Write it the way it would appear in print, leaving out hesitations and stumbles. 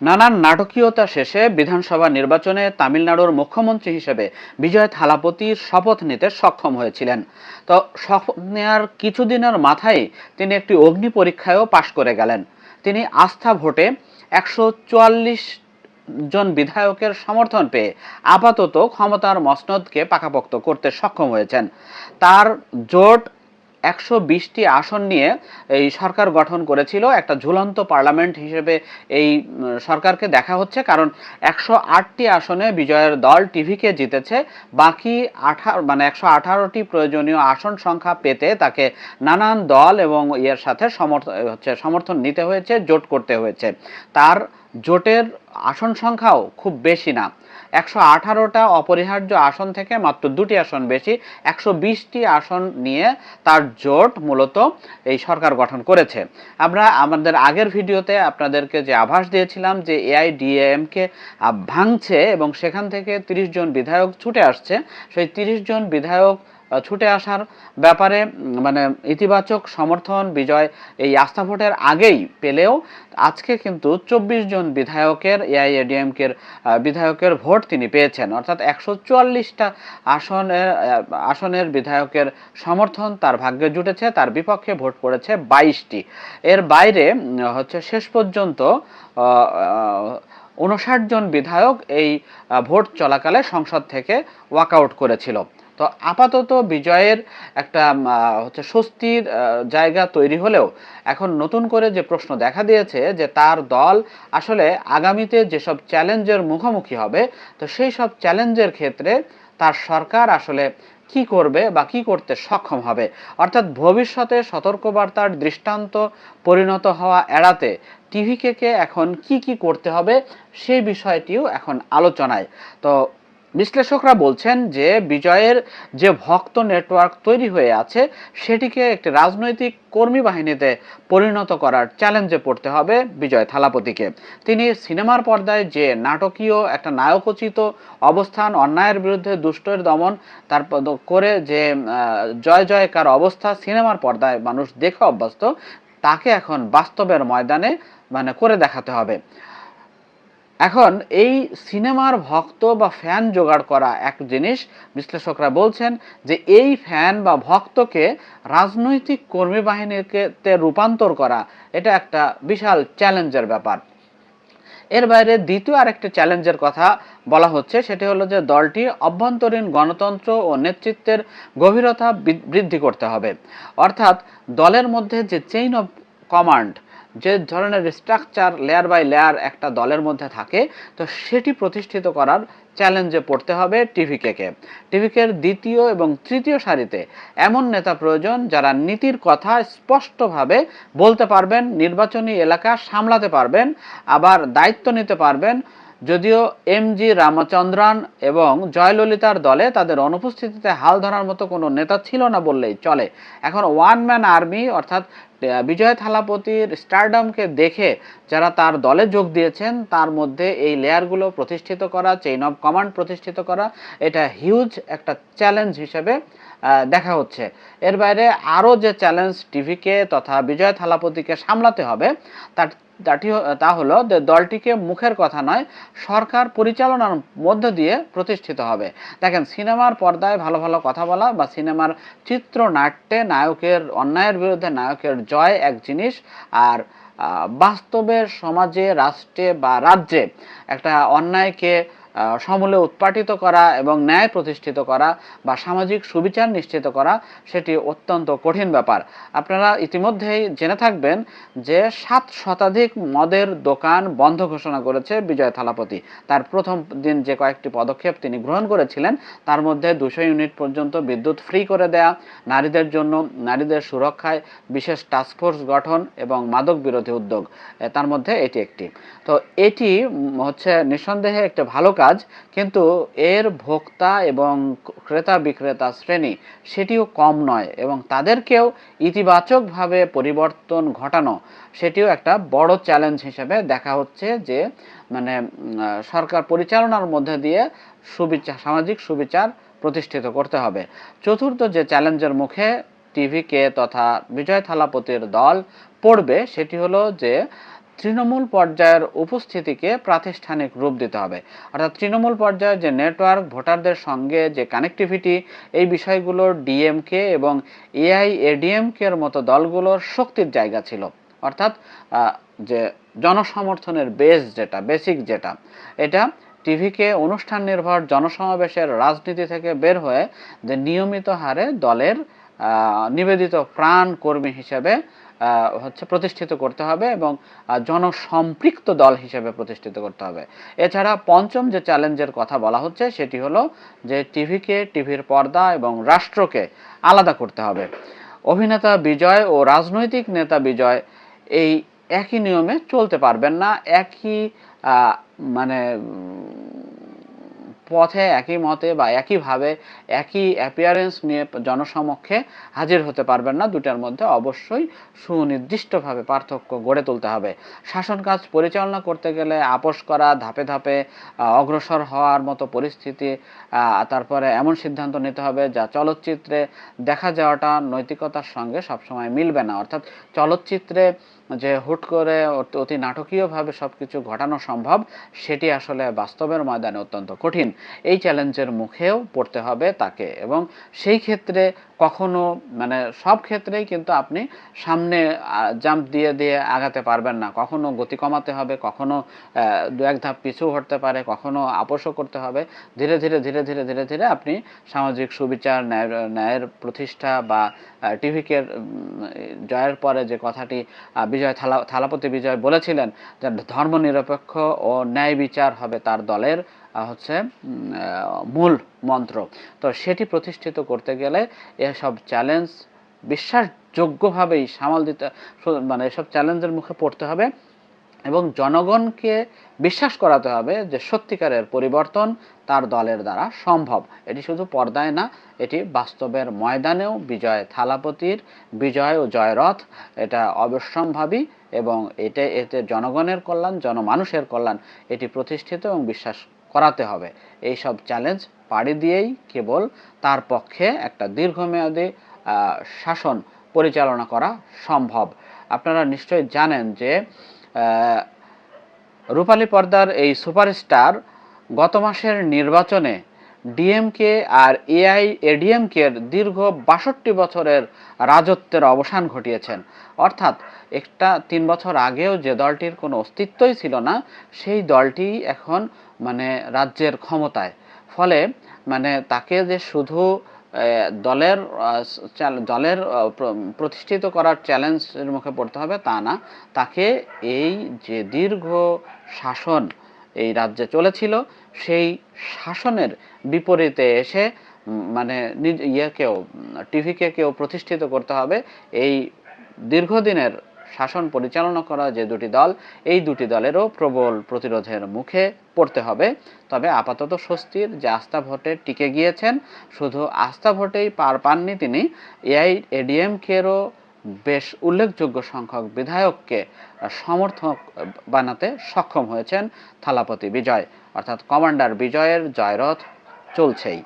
নানান নাটকীয়তা শেষে বিধানসভা নির্বাচনে তামিলনাড়ুর মুখ্যমন্ত্রী হিসেবে বিজয় থালাপতি শপথ নিতে সক্ষম হয়েছিলেন। তো শপথ নেওয়ার কিছুদিনের মাথায় তিনি একটি অগ্নি পরীক্ষায়ও পাশ করে গেলেন। তিনি আস্থা ভোটে 144 জন বিধায়কের সমর্থন পেয়ে আপাতত ক্ষমতার মসনদকে পাকাপোক্ত করতে সক্ষম হয়েছেন। তার জোট 120টি আসন নিয়ে এই সরকার গঠন করেছিল। একটা ঝুলন্ত পার্লামেন্ট হিসেবে এই সরকারকে দেখা হচ্ছে, কারণ 108টি আসনে বিজয়ের দল টিভিকে জিতেছে। বাকি 118টি প্রয়োজনীয় আসন সংখ্যা পেতে তাকে নানান দল এবং এর সাথে সমর্থন নিতে হয়েছে, জোট করতে হয়েছে। তার জোটের আসন সংখ্যাও খুব বেশি না, 118টা অপরিহার্য আসন থেকে মাত্র 2টি আসন বেশি, 120টি আসন নিয়ে তার জোট মূলত এই সরকার গঠন করেছে। আমরা আমাদের আগের ভিডিওতে আপনাদেরকে যে আভাস দিয়েছিলাম যে এআইডিএমকে ভাঙছে এবং সেখান থেকে 30 জন বিধায়ক ছুটে আসছে, সেই 30 জন বিধায়ক ছুটে আসার ব্যাপারে মানে ইতিবাচক সমর্থন বিজয় এই আস্থা ভোটের আগেই পেলেও আজকে কিন্তু 24 জন বিধায়কের এআইএডিএমকের বিধায়কের ভোট তিনি পেয়েছেন, অর্থাৎ 144টা আসনের বিধায়কের সমর্থন তার ভাগ্যে জুটেছে। তার বিপক্ষে ভোট পড়েছে 22টি। এর বাইরে শেষ পর্যন্ত 59 জন বিধায়ক এই ভোট চলাকালে সংসদ থেকে ওয়াকআউট করেছিল। তো আপাতত বিজয়ের একটা স্বস্তির জায়গা তৈরি হলেও এখন নতুন করে যে প্রশ্ন দেখা দিয়েছে যে তার দল আসলে আগামীতে যেসব চ্যালেঞ্জের মুখোমুখি হবে, তো সেই সব চ্যালেঞ্জের ক্ষেত্রে তার সরকার আসলে কি করবে বা কি করতে সক্ষম হবে, অর্থাৎ ভবিষ্যতে সতর্কবার্তার দৃষ্টান্ত পরিণত হওয়া এড়াতে টিভিকে এখন কি করতে হবে সেই বিষয়টিও এখন আলোচনায়। তো বিশ্লেষকরা বলছেন যে বিজয়ের যে ভক্ত নেটওয়ার্ক তৈরি হয়ে আছে সেটিকে একটি রাজনৈতিক কর্মী বাহিনীতে পরিণত করার চ্যালেঞ্জে পড়তে হবে বিজয় থালাপতিকে। তিনি সিনেমার পর্দায় যে নাটকীয় একটা নায়কোচিত অবস্থান, অন্যায়ের বিরুদ্ধে দুষ্টের দমন তারপর করে যে জয় জয়কার অবস্থা সিনেমার পর্দায় মানুষ দেখে অভ্যস্ত, তাকে এখন বাস্তবের ময়দানে করে দেখাতে হবে। এখন এই সিনেমার ভক্ত বা ফ্যান জোগাড় করা এক জিনিস, বিশ্লেষকরা বলছেন যে এই ফ্যান বা ভক্তকে রাজনৈতিক কর্মী বাহিনীতে রূপান্তর করা এটা একটা বিশাল চ্যালেঞ্জের ব্যাপার। এর বাইরে দ্বিতীয় আরেকটি চ্যালেঞ্জের কথা বলা হচ্ছে, সেটি হলো যে দলটি অভ্যন্তরীণ গণতন্ত্র ও নেতৃত্বের গভীরতা বৃদ্ধি করতে হবে। অর্থাৎ দলের মধ্যে যে চেইন অফ কমান্ড, যে ধরনের স্ট্রাকচার লেয়ার বাই লেয়ার একটা দলের মধ্যে থাকে, তো সেটি প্রতিষ্ঠিত করার চ্যালেঞ্জে পড়তে হবে টিভিকের দ্বিতীয় এবং তৃতীয় সারিতে এমন নেতা প্রয়োজন যারা নীতির কথা স্পষ্টভাবে বলতে পারবেন, নির্বাচনী এলাকা সামলাতে পারবেন, আবার দায়িত্ব নিতে পারবেন। যদিও এমজি রামচন্দ্রন এবং জয়ললিতার দলে তাদের অনুপস্থিতিতে হাল ধরার মতো কোনো নেতা ছিল না বললেই চলে। এখন ওয়ান ম্যান আর্মি অর্থাৎ বিজয় থালাপতির স্টারডামকে দেখে যারা তার দলে যোগ দিয়েছেন তার মধ্যে এই লেয়ারগুলো প্রতিষ্ঠিত করা, চেইন অফ কমান্ড প্রতিষ্ঠিত করা, এটা হিউজ একটা চ্যালেঞ্জ হিসেবে দেখা হচ্ছে। এর বাইরে আরও যে চ্যালেঞ্জ টিভিকে তথা বিজয় থালাপতিকে সামলাতে হবে তা হলো যে দলটিকে মুখের কথা নয়, সরকার পরিচালনার মধ্য দিয়ে প্রতিষ্ঠিত হবে। দেখেন, সিনেমার পর্দায় ভালো ভালো কথা বলা বা সিনেমার চিত্রনাট্যে নায়কের অন্যায়ের বিরুদ্ধে নায়কের জয় এক জিনিস, আর বাস্তবে সমাজে, রাষ্ট্রে বা রাজ্যে একটা অন্যায়কে সমূলে উৎপাটিত করা এবং ন্যায় প্রতিষ্ঠিত করা বা সামাজিক সুবিচার নিশ্চিত করা সেটি অত্যন্ত কঠিন ব্যাপার। আপনারা ইতিমধ্যেই জেনে থাকবেন যে 7 শতাধিক মদের দোকান বন্ধ ঘোষণা করেছে বিজয় থালাপতি। তার প্রথম দিন যে কয়েকটি পদক্ষেপ তিনি গ্রহণ করেছিলেন তার মধ্যে 200 ইউনিট পর্যন্ত বিদ্যুৎ ফ্রি করে দেয়া, নারীদের জন্য নারীদের সুরক্ষায় বিশেষ টাস্কফোর্স গঠন এবং মাদক বিরোধী উদ্যোগ, তার মধ্যে এটি একটি। তো এটি নিঃসন্দেহে একটা ভালো কাজ, কিন্তু এর ভোক্তা এবং ক্রেতা বিক্রেতা শ্রেণী সেটিও কম নয় এবং তাদেরকেও ইতিবাচকভাবে পরিবর্তন ঘটানো সেটিও একটা বড় চ্যালেঞ্জ হিসেবে দেখা হচ্ছে যে সরকার পরিচালনার মধ্যে দিয়ে সামাজিক সুবিচার প্রতিষ্ঠিত করতে হবে। চতুর্থ যে চ্যালেঞ্জের মুখে টিভিকে তথা বিজয় থালাপতির দল পড়বে সেটি হলো যে তৃণমূল পর্যায়ের উপস্থিতিকে প্রাতিষ্ঠানিক রূপ দিতে হবে। অর্থাৎ তৃণমূল পর্যায়ের যে নেটওয়ার্ক, ভোটারদের সঙ্গে যে কানেক্টিভিটি, এই বিষয়গুলোর ডিএমকে এবং এআইএডিএমকে এর মতো দলগুলোর শক্তির জায়গা ছিল। অর্থাৎ যে জনসমর্থনের বেস যেটা, বেসিক যেটা, এটা টিভিকে অনুষ্ঠান নির্ভর জনসমাবেশের রাজনীতি থেকে বের হয়ে যে নিয়মিত হারে দলের নিবেদিত প্রাণ কর্মী হিসেবে প্রতিষ্ঠিত করতে হবে এবং জনসম্পৃক্ত দল হিসেবে প্রতিষ্ঠিত করতে হবে। এছাড়া পঞ্চম যে চ্যালেঞ্জের কথা বলা হচ্ছে সেটি হলো যে টিভিকে, টিভির পর্দা এবং রাষ্ট্রকে আলাদা করতে হবে। অভিনেতা বিজয় ও রাজনৈতিক নেতা বিজয় এই একই নিয়মে চলতে পারবেন না, একই মানে পথে, একই মতে বা একইভাবে একই অ্যাপিয়ারেন্স নিয়ে জনসমক্ষে হাজির হতে পারবেন না। দুটার মধ্যে অবশ্যই সুনির্দিষ্টভাবে পার্থক্য গড়ে তুলতে হবে। শাসন কাজ পরিচালনা করতে গেলে আপোষ করা, ধাপে ধাপে অগ্রসর হওয়ার মতো পরিস্থিতি, তারপরে এমন সিদ্ধান্ত নিতে হবে যা চলচ্চিত্রে দেখা যাওয়াটা নৈতিকতার সঙ্গে সবসময় মিলবে না। অর্থাৎ চলচ্চিত্রে যে হুট করে অতি নাটকীয়ভাবে সব কিছু ঘটানো সম্ভব, সেটি আসলে বাস্তবের ময়দানে অত্যন্ত কঠিন। এই চ্যালেঞ্জের মুখেও পড়তে হবে তাকে, এবং সেই ক্ষেত্রে কখনো সব ক্ষেত্রেই কিন্তু আপনি সামনে জাম্প দিয়ে দিয়ে আগাতে পারবেন না। কখনো গতি কমাতে হবে, কখনো দু এক ধাপ পিছু হটতে পারে, কখনো আপোষও করতে হবে। ধীরে ধীরে ধীরে ধীরে ধীরে ধীরে আপনি সামাজিক সুবিচার, ন্যায়ের প্রতিষ্ঠা বা টিভিকে জয়ের পরে যে কথাটি থালাপতি বিজয় বলেছিলেন যে ধর্মনিরপেক্ষ ও ন্যায় বিচার হবে তার দলের মূল মন্ত্র। তো সেটি প্রতিষ্ঠিত করতে গেলে এসব চ্যালেঞ্জ বিশ্বাসযোগ্যভাবেই সামাল দিতে, এসব চ্যালেঞ্জের মুখে পড়তে হবে এবং জনগণকে বিশ্বাস করাতে হবে যে সত্যিকারের পরিবর্তন তার দলের দ্বারা সম্ভব। এটি শুধু পর্দায় না, এটি বাস্তবের ময়দানেও বিজয় থালাপতির বিজয় ও জয়রথ, এটা অবশ্যম্ভাবী এবং এতে জনগণের কল্যাণ, জনমানুষের কল্যাণ এটি প্রতিষ্ঠিত এবং বিশ্বাস করাতে হবে। এই সব চ্যালেঞ্জ পাড়ি দিয়েই কেবল তার পক্ষে একটা দীর্ঘমেয়াদী শাসন পরিচালনা করা সম্ভব। আপনারা নিশ্চয়ই জানেন যে রূপালী পর্দার এই সুপারস্টার গত মাসের নির্বাচনে ডিএমকে আর এআইএডিএমকের দীর্ঘ ৬২ বছরের রাজত্বের অবসান ঘটিয়েছেন। অর্থাৎ একটা ৩ বছর আগেও যে দলটির কোনো অস্তিত্বই ছিল না, সেই দলটি এখন রাজ্যের ক্ষমতায়। ফলে তাকে যে শুধু দলের প্রতিষ্ঠিত করার চ্যালেঞ্জের মুখে পড়তে হবে তা না, তাকে এই যে দীর্ঘ শাসন এই রাজ্যে চলেছিল, সেই শাসনের বিপরীতে এসে টিভিকে কেউ প্রতিষ্ঠিত করতে হবে। এই দীর্ঘদিনের শাসন পরিচালনা করা যে দুটি দল, এই দুটি দলেরও প্রবল প্রতিরোধের মুখে পড়তে হবে। তবে আপাতত স্বস্তির যে আস্থা ভোটে টিকে গিয়েছেন, শুধু আস্থা ভোটেই পার পাননি তিনি, এআইএডিএমকেরও বেশ উল্লেখযোগ্য সংখ্যক বিধায়ককে সমর্থক বানাতে সক্ষম হয়েছেন থালাপতি বিজয়। অর্থাৎ কমান্ডার বিজয়ের জয়রথ চলছেই।